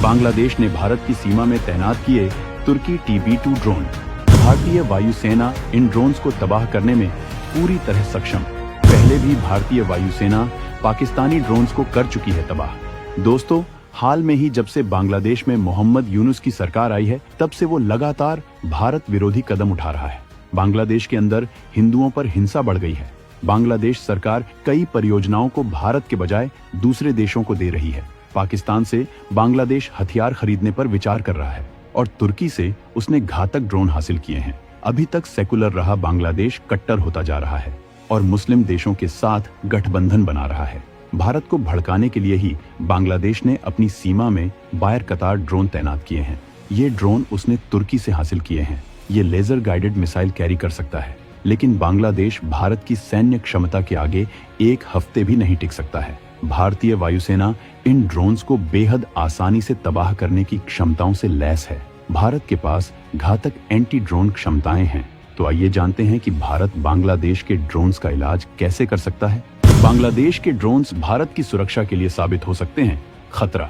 बांग्लादेश ने भारत की सीमा में तैनात किए तुर्की TB2 ड्रोन। भारतीय वायुसेना इन ड्रोन्स को तबाह करने में पूरी तरह सक्षम। पहले भी भारतीय वायुसेना पाकिस्तानी ड्रोन्स को कर चुकी है तबाह। दोस्तों, हाल में ही जब से बांग्लादेश में मोहम्मद यूनुस की सरकार आई है, तब से वो लगातार भारत विरोधी कदम उठा रहा है। बांग्लादेश के अंदर हिंदुओं पर हिंसा बढ़ गई है। बांग्लादेश सरकार कई परियोजनाओं को भारत के बजाय दूसरे देशों को दे रही है। पाकिस्तान से बांग्लादेश हथियार खरीदने पर विचार कर रहा है और तुर्की से उसने घातक ड्रोन हासिल किए हैं। अभी तक सेकुलर रहा बांग्लादेश कट्टर होता जा रहा है और मुस्लिम देशों के साथ गठबंधन बना रहा है। भारत को भड़काने के लिए ही बांग्लादेश ने अपनी सीमा में बायर कतार ड्रोन तैनात किए हैं। ये ड्रोन उसने तुर्की से हासिल किए हैं। ये लेजर गाइडेड मिसाइल कैरी कर सकता है, लेकिन बांग्लादेश भारत की सैन्य क्षमता के आगे एक हफ्ते भी नहीं टिक सकता है। भारतीय वायुसेना इन ड्रोन्स को बेहद आसानी से तबाह करने की क्षमताओं से लैस है। भारत के पास घातक एंटी ड्रोन क्षमताएं हैं। तो आइए जानते हैं कि भारत बांग्लादेश के ड्रोन्स का इलाज कैसे कर सकता है। बांग्लादेश के ड्रोन्स भारत की सुरक्षा के लिए साबित हो सकते हैं खतरा।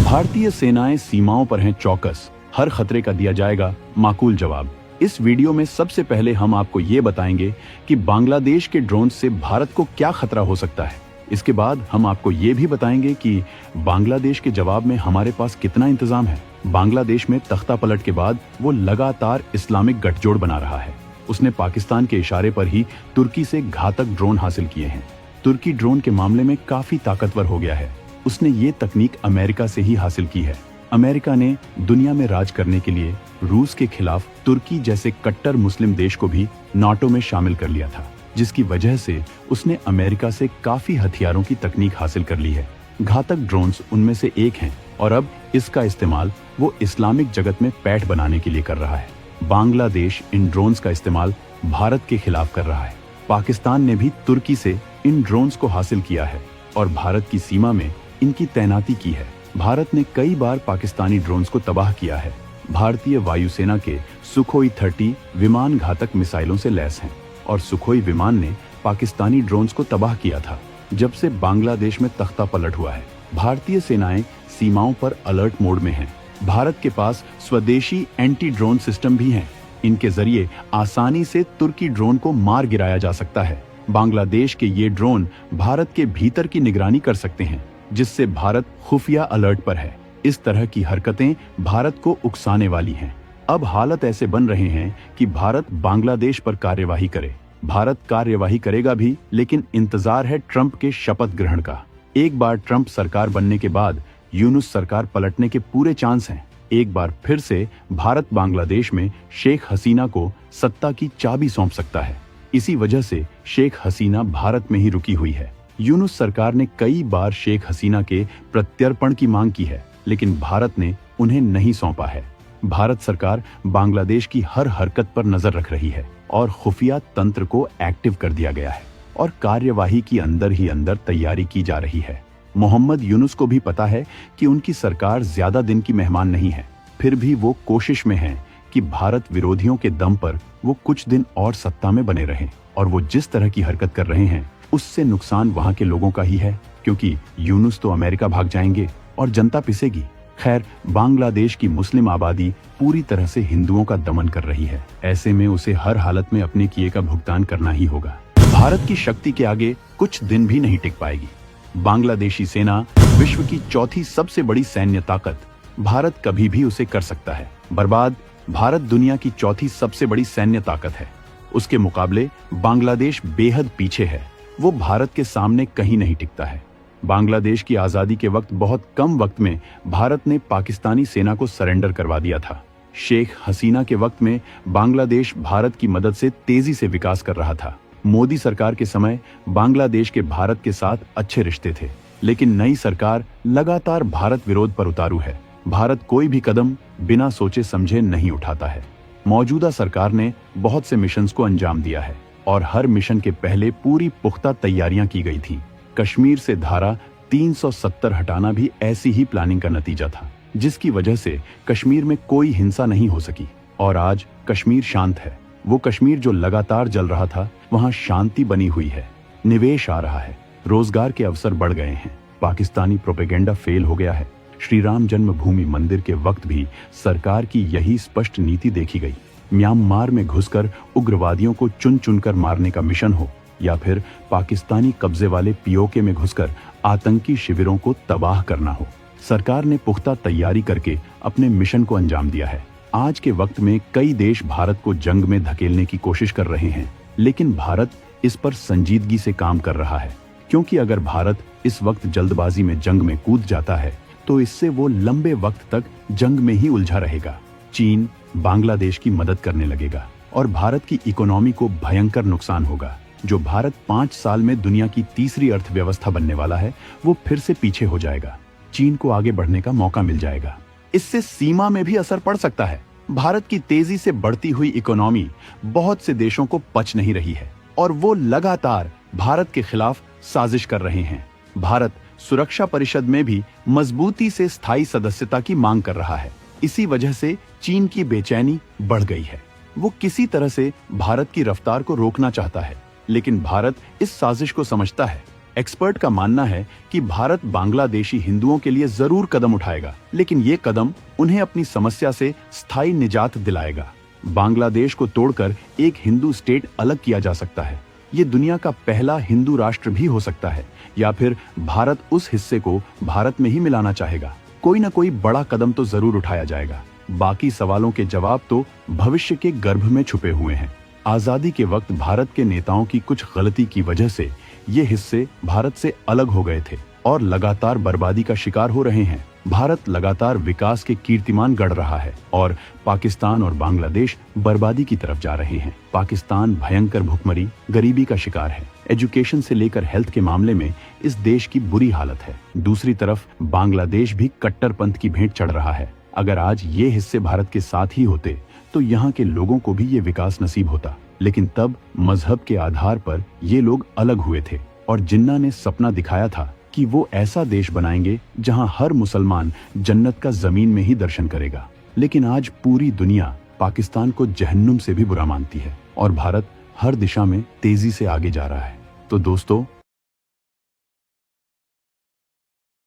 भारतीय सेनाएं सीमाओं पर हैं चौकस। हर खतरे का दिया जाएगा माकूल जवाब। इस वीडियो में सबसे पहले हम आपको ये बताएंगे कि बांग्लादेश के ड्रोन से भारत को क्या खतरा हो सकता है। इसके बाद हम आपको ये भी बताएंगे कि बांग्लादेश के जवाब में हमारे पास कितना इंतजाम है। बांग्लादेश में तख्ता पलट के बाद वो लगातार इस्लामिक गठजोड़ बना रहा है। उसने पाकिस्तान के इशारे पर ही तुर्की से घातक ड्रोन हासिल किए हैं। तुर्की ड्रोन के मामले में काफी ताकतवर हो गया है। उसने ये तकनीक अमेरिका से ही हासिल की है। अमेरिका ने दुनिया में राज करने के लिए रूस के खिलाफ तुर्की जैसे कट्टर मुस्लिम देश को भी नाटो में शामिल कर लिया था, जिसकी वजह से उसने अमेरिका से काफी हथियारों की तकनीक हासिल कर ली है। घातक ड्रोन्स उनमें से एक हैं और अब इसका इस्तेमाल वो इस्लामिक जगत में पैठ बनाने के लिए कर रहा है। बांग्लादेश इन ड्रोन्स का इस्तेमाल भारत के खिलाफ कर रहा है। पाकिस्तान ने भी तुर्की से इन ड्रोन्स को हासिल किया है और भारत की सीमा में इनकी तैनाती की है। भारत ने कई बार पाकिस्तानी ड्रोन्स को तबाह किया है। भारतीय वायुसेना के सुखोई 30 विमान घातक मिसाइलों से लैस हैं और सुखोई विमान ने पाकिस्तानी ड्रोन्स को तबाह किया था जब से बांग्लादेश में तख्ता पलट हुआ है। भारतीय सेनाएं सीमाओं पर अलर्ट मोड में हैं। भारत के पास स्वदेशी एंटी ड्रोन सिस्टम भी हैं। इनके जरिए आसानी से तुर्की ड्रोन को मार गिराया जा सकता है। बांग्लादेश के ये ड्रोन भारत के भीतर की निगरानी कर सकते हैं, जिससे भारत खुफिया अलर्ट पर है। इस तरह की हरकतें भारत को उकसाने वाली हैं। अब हालात ऐसे बन रहे हैं कि भारत बांग्लादेश पर कार्यवाही करे। भारत कार्यवाही करेगा भी, लेकिन इंतजार है ट्रंप के शपथ ग्रहण का। एक बार ट्रंप सरकार बनने के बाद यूनुस सरकार पलटने के पूरे चांस हैं। एक बार फिर से भारत बांग्लादेश में शेख हसीना को सत्ता की चाबी सौंप सकता है। इसी वजह से शेख हसीना भारत में ही रुकी हुई है। यूनुस सरकार ने कई बार शेख हसीना के प्रत्यर्पण की मांग की है, लेकिन भारत ने उन्हें नहीं सौंपा है। भारत सरकार बांग्लादेश की हर हरकत पर नजर रख रही है और खुफिया तंत्र को एक्टिव कर दिया गया है और कार्यवाही की अंदर ही अंदर तैयारी की जा रही है। मोहम्मद यूनुस को भी पता है कि उनकी सरकार ज्यादा दिन की मेहमान नहीं है, फिर भी वो कोशिश में है कि भारत विरोधियों के दम पर वो कुछ दिन और सत्ता में बने रहें। और वो जिस तरह की हरकत कर रहे हैं उससे नुकसान वहां के लोगों का ही है, क्योंकि यूनुस तो अमेरिका भाग जाएंगे और जनता पिसेगी। खैर, बांग्लादेश की मुस्लिम आबादी पूरी तरह से हिंदुओं का दमन कर रही है। ऐसे में उसे हर हालत में अपने किए का भुगतान करना ही होगा। भारत की शक्ति के आगे कुछ दिन भी नहीं टिक पाएगी। बांग्लादेशी सेना विश्व की चौथी सबसे बड़ी सैन्य ताकत। भारत कभी भी उसे कर सकता है बर्बाद। भारत दुनिया की चौथी सबसे बड़ी सैन्य ताकत है। उसके मुकाबले बांग्लादेश बेहद पीछे है। वो भारत के सामने कहीं नहीं टिकता है। बांग्लादेश की आजादी के वक्त बहुत कम वक्त में भारत ने पाकिस्तानी सेना को सरेंडर करवा दिया था। शेख हसीना के वक्त में बांग्लादेश भारत की मदद से तेजी से विकास कर रहा था। मोदी सरकार के समय बांग्लादेश के भारत के साथ अच्छे रिश्ते थे, लेकिन नई सरकार लगातार भारत विरोध पर उतारू है। भारत कोई भी कदम बिना सोचे समझे नहीं उठाता है। मौजूदा सरकार ने बहुत से मिशंस को अंजाम दिया है और हर मिशन के पहले पूरी पुख्ता तैयारियां की गई थी। कश्मीर से धारा 370 हटाना भी ऐसी ही प्लानिंग का नतीजा था, जिसकी वजह से कश्मीर में कोई हिंसा नहीं हो सकी और आज कश्मीर शांत है। वो कश्मीर जो लगातार जल रहा था, वहां शांति बनी हुई है। निवेश आ रहा है, रोजगार के अवसर बढ़ गए हैं। पाकिस्तानी प्रोपेगेंडा फेल हो गया है। श्री राम जन्मभूमि मंदिर के वक्त भी सरकार की यही स्पष्ट नीति देखी गई। म्यांमार में घुसकर उग्रवादियों को चुन चुनकर मारने का मिशन हो या फिर पाकिस्तानी कब्जे वाले पीओके में घुसकर आतंकी शिविरों को तबाह करना हो, सरकार ने पुख्ता तैयारी करके अपने मिशन को अंजाम दिया है। आज के वक्त में कई देश भारत को जंग में धकेलने की कोशिश कर रहे हैं, लेकिन भारत इस पर संजीदगी से काम कर रहा है, क्योंकि अगर भारत इस वक्त जल्दबाजी में जंग में कूद जाता है तो इससे वो लंबे वक्त तक जंग में ही उलझा रहेगा। चीन बांग्लादेश की मदद करने लगेगा और भारत की इकोनॉमी को भयंकर नुकसान होगा। जो भारत 5 साल में दुनिया की तीसरी अर्थव्यवस्था बनने वाला है, वो फिर से पीछे हो जाएगा। चीन को आगे बढ़ने का मौका मिल जाएगा। इससे सीमा में भी असर पड़ सकता है। भारत की तेजी से बढ़ती हुई इकोनॉमी बहुत से देशों को पच नहीं रही है और वो लगातार भारत के खिलाफ साजिश कर रहे हैं। भारत सुरक्षा परिषद में भी मजबूती से स्थायी सदस्यता की मांग कर रहा है। इसी वजह से चीन की बेचैनी बढ़ गई है। वो किसी तरह से भारत की रफ्तार को रोकना चाहता है, लेकिन भारत इस साजिश को समझता है। एक्सपर्ट का मानना है कि भारत बांग्लादेशी हिंदुओं के लिए जरूर कदम उठाएगा, लेकिन ये कदम उन्हें अपनी समस्या से स्थायी निजात दिलाएगा। बांग्लादेश को तोड़कर एक हिंदू स्टेट अलग किया जा सकता है। ये दुनिया का पहला हिंदू राष्ट्र भी हो सकता है, या फिर भारत उस हिस्से को भारत में ही मिलाना चाहेगा। कोई ना कोई बड़ा कदम तो जरूर उठाया जाएगा। बाकी सवालों के जवाब तो भविष्य के गर्भ में छुपे हुए हैं। आजादी के वक्त भारत के नेताओं की कुछ गलती की वजह से ये हिस्से भारत से अलग हो गए थे और लगातार बर्बादी का शिकार हो रहे हैं। भारत लगातार विकास के कीर्तिमान गढ़ रहा है और पाकिस्तान और बांग्लादेश बर्बादी की तरफ जा रहे हैं। पाकिस्तान भयंकर भुखमरी, गरीबी का शिकार है। एजुकेशन से लेकर हेल्थ के मामले में इस देश की बुरी हालत है। दूसरी तरफ बांग्लादेश भी कट्टरपंथ की भेंट चढ़ रहा है। अगर आज ये हिस्से भारत के साथ ही होते तो यहाँ के लोगों को भी ये विकास नसीब होता, लेकिन तब मजहब के आधार पर ये लोग अलग हुए थे और जिन्ना ने सपना दिखाया था कि वो ऐसा देश बनाएंगे जहां हर मुसलमान जन्नत का जमीन में ही दर्शन करेगा। लेकिन आज पूरी दुनिया पाकिस्तान को जहन्नुम से भी बुरा मानती है और भारत हर दिशा में तेजी से आगे जा रहा है। तो दोस्तों,